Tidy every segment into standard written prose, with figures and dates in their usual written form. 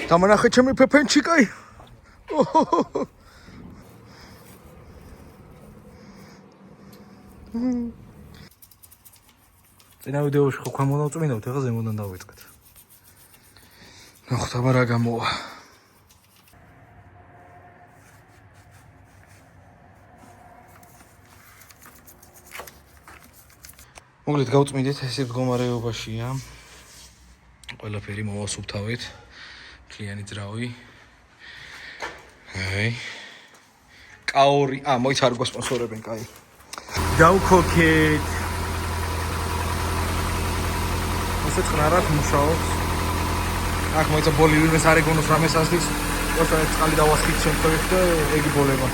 დამანახე ჩემი ფეფენჩიკაი. წინა ვიდეოში ხო ქვემოდან დავწმინდავთ, ეხლა ზემოდან დავიწყეთ. ნახოთ აბა რა გამოვა. მოგლით გავწმინდით, ესე მდგომარეობაშია. ყველაფერი მოვასუფთავეთ. მთლიანი ძრავი. აი. კაორი, მოიც არ გვასპონსორებენ, კაი. დავქოქეთ. ასე წყნარად მუშაობს. აქ მოიცა ბოლი ვინმეს არ ეგონოს რამეს ასდის. просто წყალი დავასხით შემთხვევით და ეგი ბოლება.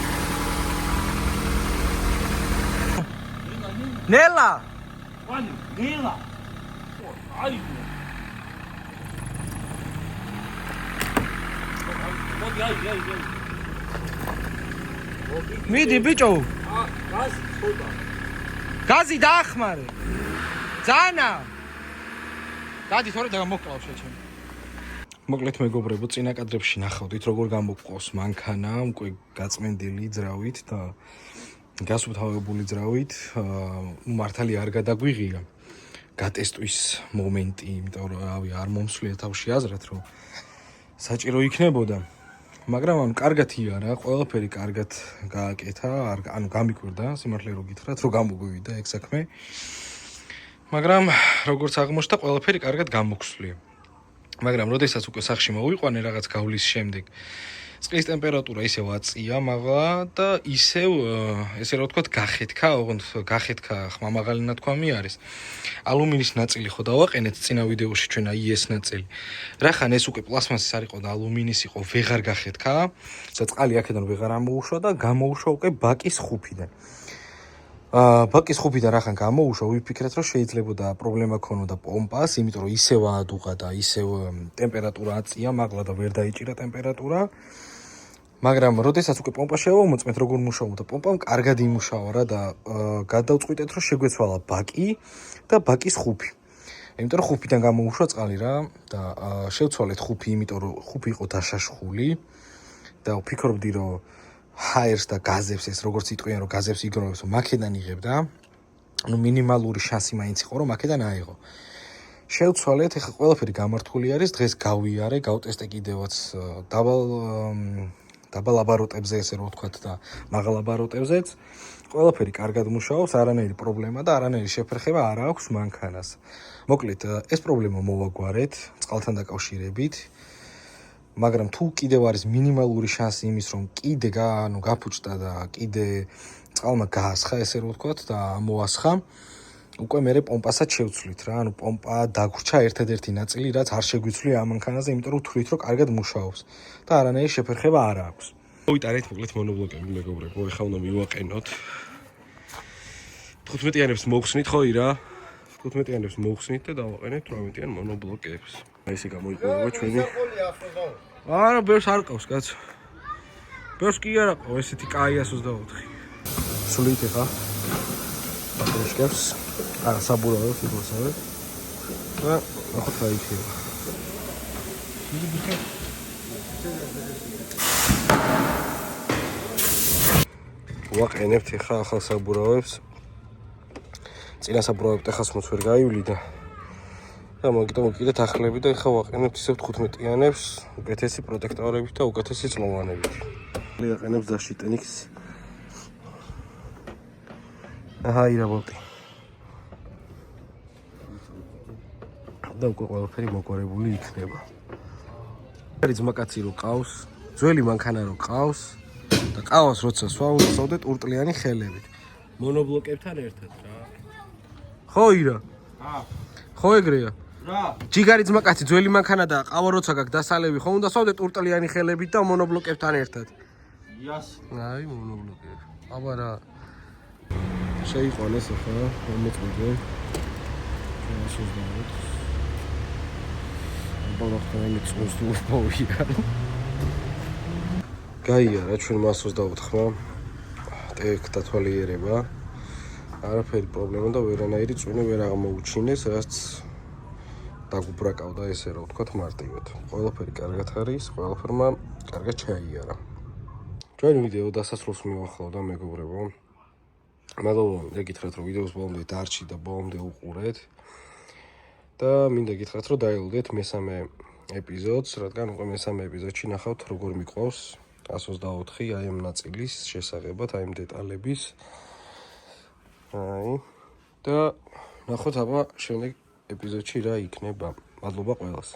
ნელა Nela. Ai. მიდი ბიჭო. გაზი ცოტა. გაზი დაახმარე. ძანა. დადი თორე დამოკლავ შეჩემ. მოკლედ მეგობრებო, წინა კადრებში ნახავდით როგორ გამოყავს მანქანა, უკვე გაწმენდილი ძრავით და გასუფთავებული ძრავით. მართალი არ გადაგვიღია. გატესტვის მომენტი, იმიტომ რომ რავი არ მომსვლია თავში აზრად რომ საჭირო იქნებოდა. მაგრამ კარგად იარა, ყველაფერი კარგად გააკეთა, ანუ გამიკვირდა, სიმართლე რო გითხრათ, რომ გამოგვივიდა ეგ საქმე. მაგრამ როგორც აღმოჩნდა, ყველაფერი კარგად გამოგვსვლია. მაგრამ როდესაც უკვე სახში მოვიყვანე რაღაც გავლის შემდეგ, წყლის ტემპერატურა ისევ აწია, მაღლა და ისევ ესე რა ვთქვათ, გახეთქა, ოღონდ გახეთქა ხმამაღალი ნათქვამი არის. ალუმინის ნაწილი ხო დავაყენეთ წინა ვიდეოში ჩვენ აი ეს ნაწილი. რახან ეს უკვე პლასმასის არ იყო და ალუმინის იყო, ვეღარ გახეთქა. და წყალი აქედან ვეღარ ამოუშვა და გამოუშვა უკვე ბაკის ხუფიდან. ბაკის ხუფიდან რახან გამოუშვა, ვიფიქრეთ რომ შეიძლებოდა პრობლემა ქონოდა პომპას, იმიტომ რომ ისევ აადუღა და ისევ ტემპერატურა აწია, მაღლა და ვერ დაიჭირა ტემპერატურა. მაგრამ როდესაც უკვე პომპა შევამოწმეთ, როგორ მუშაობდა პომპამ, კარგად იმუშავა რა და გადავწყვიტეთ, რომ შეგვეცვალა ბაკი და ბაკის ხუფი. იმიტომ რომ ხუფიდან გამოუშვა წყალი რა და შევცვალეთ ხუფი, იმიტომ რომ ხუფი იყო დაშაშხული და ვფიქრობდი, რომ ჰაერს და გაზებს ეს როგორც იტყვიან, რომ გაზებს იგროვებს, მაქედან იღებდა. ანუ მინიმალური შანსი მაინც იყო, რომ მაქედან აიღო. შევცვალეთ, ეხლა ყველაფერი გამართული არის, დღეს გავიარე, გავტესტე კიდევაც დაბალ აბაროტებზე ესე რო ვთქვათ და მაღალ აბაროტებზეც. ყველაფერი კარგად მუშაობს, არანაირი პრობლემა და არანაირი შეფერხება არ აქვს მანქანას. მოკლედ, ეს პრობლემა მოვაგვარეთ წყალთან დაკავშირებით. მაგრამ თუ კიდევ არის მინიმალური შანსი იმის, რომ კიდე გაფუჭდა და კიდე წყალმა გაასხა, ესე რო ვთქვათ და მოასხა, უკვე მერე პომპასაც შევცვლით რა. ანუ პომპა დაგვრჩა ერთადერთი ნაწილი, რაც არ შეგვიცვლია ამ მანქანაზე, იმიტომ რომ თვლით, რომ კარგად მუშაობს და არანაირი შეფერხება არ აქვს. მოვიტანეთ მოკლედ მონობლოკები, მეგობრებო, ეხლა უნდა მივაყენოთ. 15-იანებს მოვხსნით ხო ირა? 15-იანებს მოვხსნით და დავაყენეთ 18-იან მონობლოკებს. აი ესე გამოიყურება ჩვენი. არა, ბევრს არ ყავს, კაცო. ბევრს კი არ ყავს, ესეთი კაიას 24. სულით ეხა. პატრიშკებს. არა, საბურავებს იგოსავებ. და ნახოთ რა იქნება. ვაყენებთ ეხა ახალ საბურავებს. წინა საბურავებს ეხას მოც ვერ გაივლი და მოგიდეთ ახლები და ეხა ვაყენებთ ისევ 15-იანებს, უკეთესი პროტექტორებით და უკეთესი წლოვანებით. ვაყენებთ დაშიტენიქს. აჰა, ირაბოლტი. და უკვე ყველაფერი მოგვარებული იქნება. არის ძმაკაცი რო ყავს, ძველი მანქანა რო ყავს და ყავს როცა სვავდეთ ურტლიანი ხელებით. მონობლოკებთან ერთად რა. ხო ირა? ხო ეგრეა? რა? ჯიგარი ძმაკაცი ძველი მანქანა და ყავა როცა გაქვს დასალევი, ხო უნდა სვავდეთ ურტლიანი ხელებით და მონობლოკებთან ერთად. იას. აი მონობლოკები. აბა რა. შეიყვანეს ახლა მომწოდე. შესაძლოა ბოლოხტანი წუსტულ პოვია. გაიარა ჩვენ მას 24 ტექ დათვალიერება. არაფერი პრობლემა და ვერანაირი წვენი ვერ აღმოუჩინეს, რაც დაგუბრაკავდა ესე რა ვთქვათ მარტივად. ყველაფერი კარგად არის, ყველაფერმა კარგად ჩაიარა. ჩვენი ვიდეო დასასრულს მივახლავდა მეგობრებო. მადლობა გეკითხრათ რომ ვიდეოს ბოლომდე დარჩი და ბოლომდე უყურეთ. და მინდა გითხრათ რომ დაელოდეთ მესამე ეპიზოდს, რადგან უკვე მესამე ეპიზოდში ნახავთ როგორ მიყვავს 124 აი ამ ნაწილის შესაღებად, აი ამ დეტალების. და ნახოთ აბა შემდეგ ეპიზოდში რა იქნება. მადლობა ყველას.